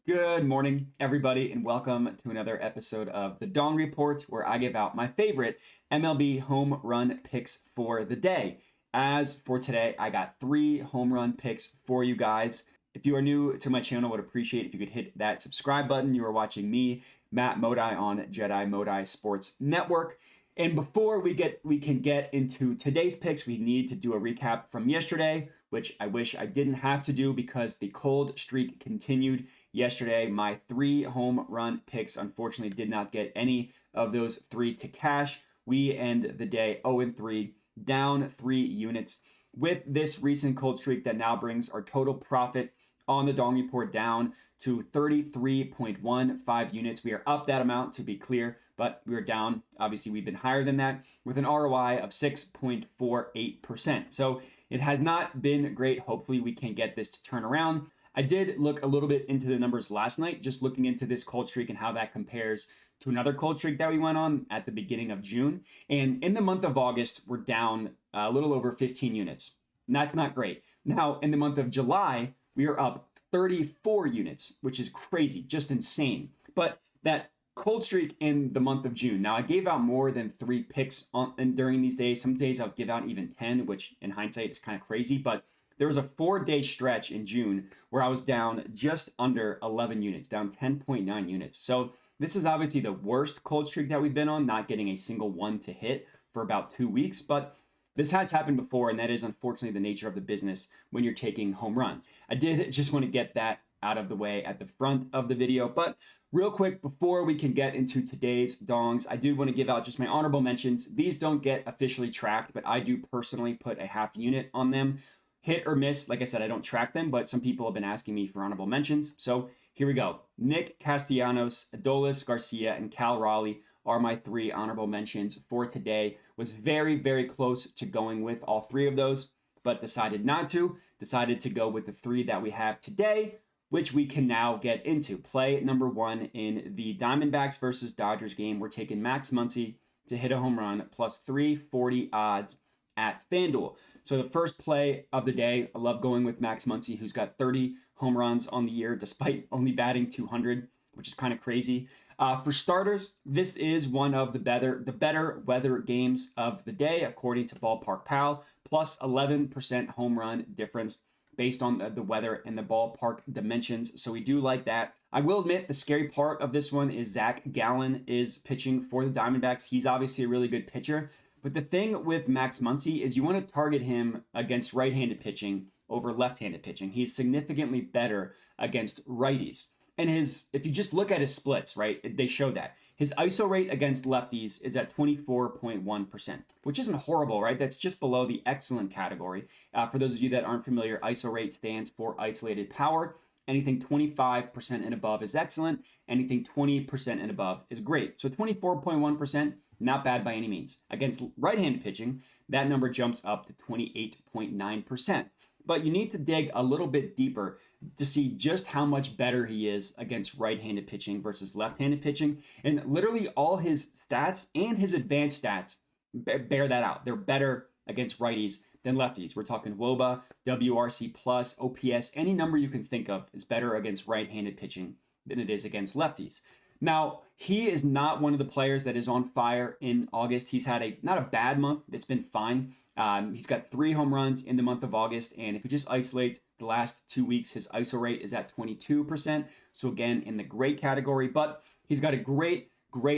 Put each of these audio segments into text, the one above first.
Good morning, everybody, and welcome to another episode of the Dong Report, where I give out my favorite MLB home run picks for the day. As for today, I got 3 home run picks for you guys. If you are new to my channel, I would appreciate if you could hit that subscribe button. You are watching me, Matt Modi, on Jedi Modi Sports Network. And before we can get into today's picks, we need to do a recap from yesterday, which I wish I didn't have to do because the cold streak continued yesterday. My 3 home run picks unfortunately did not get any of those 3 to cash. We end the day 0-3, down 3 units. With this recent cold streak, that now brings our total profit on the Dong Report down to 33.15 units. We are up that amount, to be clear, but we are down. Obviously, we've been higher than that with an ROI of 6.48%. So it has not been great. Hopefully, we can get this to turn around. I did look a little bit into the numbers last night, just looking into this cold streak and how that compares to another cold streak that we went on at the beginning of June. And in the month of August, we're down a little over 15 units. And that's not great. Now, in the month of July, we are up 34 units, which is crazy, just insane. But that cold streak in the month of June. Now, I gave out more than 3 picks during these days. Some days I'll give out even 10, which in hindsight is kind of crazy. But there was a 4-day stretch in June where I was down just under 11 units, down 10.9 units. So this is obviously the worst cold streak that we've been on, not getting a single one to hit for about 2 weeks. But this has happened before, and that is unfortunately the nature of the business when you're taking home runs. I did just want to get that out of the way at the front of the video. But real quick, before we can get into today's dongs, I do want to give out just my honorable mentions. These don't get officially tracked, but I do personally put a half unit on them. Hit or miss, like I said, I don't track them, but some people have been asking me for honorable mentions. So here we go. Nick Castellanos, Adolis Garcia, and Cal Raleigh are my 3 honorable mentions for today. Was very, very close to going with all 3 of those, but decided not to. Decided to go with the 3 that we have today, which we can now get into. Play number 1 in the Diamondbacks versus Dodgers game. We're taking Max Muncy to hit a home run, plus 340 odds at FanDuel. So the first play of the day, I love going with Max Muncy, who's got 30 home runs on the year, despite only batting 200, which is kind of crazy. For starters, this is one of the better weather games of the day, according to Ballpark Pal, plus 11% home run difference based on the weather and the ballpark dimensions. So we do like that. I will admit the scary part of this one is Zach Gallen is pitching for the Diamondbacks. He's obviously a really good pitcher. But the thing with Max Muncy is you want to target him against right-handed pitching over left-handed pitching. He's significantly better against righties. And if you just look at his splits, right, they show that. His ISO rate against lefties is at 24.1%, which isn't horrible, right? That's just below the excellent category. For those of you that aren't familiar, ISO rate stands for isolated power. Anything 25% and above is excellent. Anything 20% and above is great. So 24.1%, not bad by any means. Against right-handed pitching, that number jumps up to 28.9%. But you need to dig a little bit deeper to see just how much better he is against right-handed pitching versus left-handed pitching. And literally all his stats and his advanced stats bear that out. They're better against righties than lefties. We're talking WOBA, WRC+, OPS, any number you can think of is better against right-handed pitching than it is against lefties. Now, he is not one of the players that is on fire in August. He's had not a bad month. It's been fine. He's got 3 home runs in the month of August. And if you just isolate the last 2 weeks, his ISO rate is at 22%. So again, in the great category, but he's got a great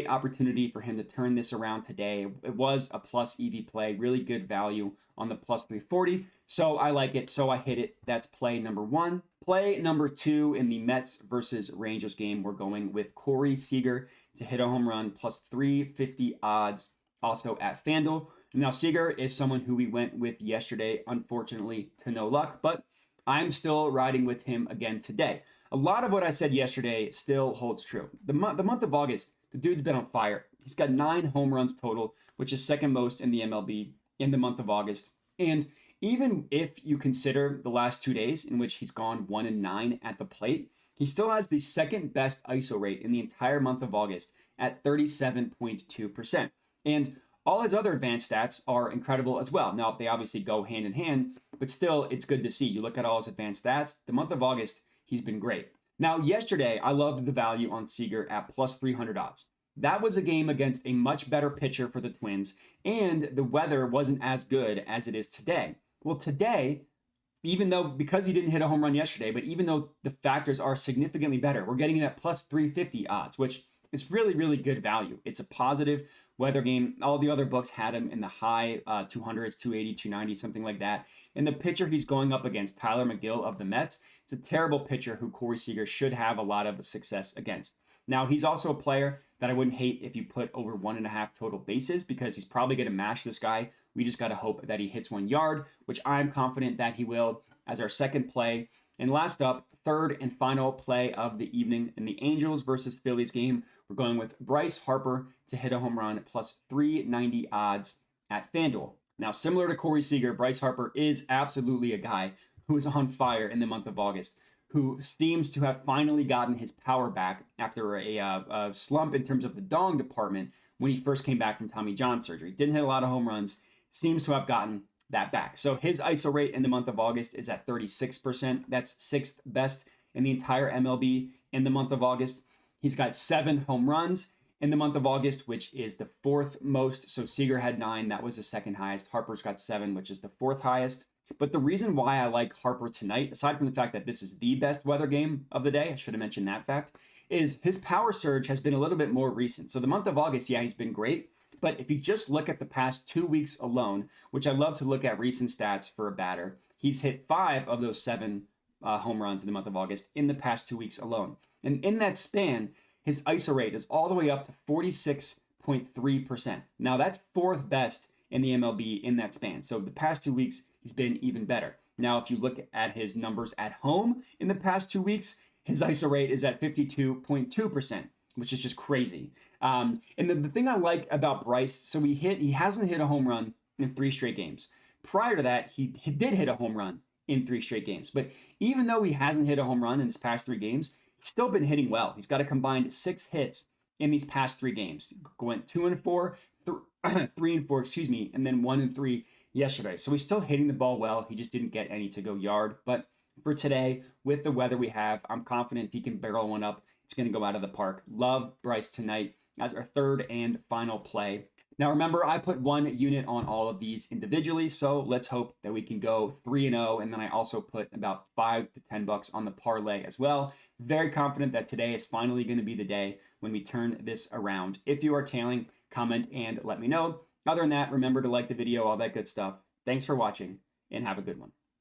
opportunity for him to turn this around today. It was a plus EV play, really good value on the plus 340. So I like it. So I hit it. That's play number 1. Play number 2 in the Mets versus Rangers game. We're going with Corey Seager to hit a home run, plus 350 odds, also at FanDuel. Now, Seager is someone who we went with yesterday, unfortunately, to no luck, but I'm still riding with him again today. A lot of what I said yesterday still holds true. The month of August, the dude's been on fire. He's got 9 home runs total, which is second most in the MLB in the month of August. And even if you consider the last 2 days in which he's gone 1-9 at the plate, he still has the second best ISO rate in the entire month of August at 37.2%. And all his other advanced stats are incredible as well. Now, they obviously go hand in hand, but still, it's good to see. You look at all his advanced stats, the month of August, he's been great. Now, yesterday, I loved the value on Seager at plus 300 odds. That was a game against a much better pitcher for the Twins, and the weather wasn't as good as it is today. Well, today, because he didn't hit a home run yesterday, but even though the factors are significantly better, we're getting that plus 350 odds, which is really, really good value. It's a positive weather game. All the other books had him in the high 200s, 280, 290, something like that. And the pitcher he's going up against, Tyler McGill of the Mets, it's a terrible pitcher who Corey Seager should have a lot of success against. Now, he's also a player that I wouldn't hate if you put over 1.5 total bases because he's probably going to mash this guy. We just got to hope that he hits 1 yard, which I'm confident that he will as our second play. And last up, third and final play of the evening in the Angels versus Phillies game. We're going with Bryce Harper to hit a home run plus 390 odds at FanDuel. Now, similar to Corey Seager, Bryce Harper is absolutely a guy who is on fire in the month of August, who seems to have finally gotten his power back after a slump in terms of the dong department when he first came back from Tommy John surgery. Didn't hit a lot of home runs, seems to have gotten that back. So his ISO rate in the month of August is at 36%. That's 6th best in the entire MLB in the month of August. He's got 7 home runs in the month of August, which is the 4th most. So Seager had 9. That was the 2nd highest. Harper's got 7, which is the 4th highest. But the reason why I like Harper tonight, aside from the fact that this is the best weather game of the day, I should have mentioned that fact, is his power surge has been a little bit more recent. So the month of August, yeah, he's been great. But if you just look at the past 2 weeks alone, which I love to look at recent stats for a batter, he's hit 5 of those 7 home runs in the month of August in the past 2 weeks alone. And in that span, his ISO rate is all the way up to 46.3%. Now that's 4th best in the MLB in that span. So the past 2 weeks, he's been even better. Now, if you look at his numbers at home in the past 2 weeks, his ISO rate is at 52.2%, which is just crazy. And the thing I like about Bryce, so he hasn't hit a home run in 3 straight games. Prior to that, he did hit a home run in 3 straight games. But even though he hasn't hit a home run in his past 3 games, he's still been hitting well. He's got a combined 6 hits in these past 3 games. Went 2-4, 3-4, and then 1-3 yesterday. So he's still hitting the ball well. He just didn't get any to go yard. But for today, with the weather we have, I'm confident if he can barrel one up, it's going to go out of the park. Love Bryce tonight as our third and final play. Now remember, I put 1 unit on all of these individually, so let's hope that we can go 3-0, and then I also put about $5 to $10 on the parlay as well. Very confident that today is finally going to be the day when we turn this around. If you are tailing, comment and let me know. Other than that, remember to like the video, all that good stuff. Thanks for watching, and have a good one.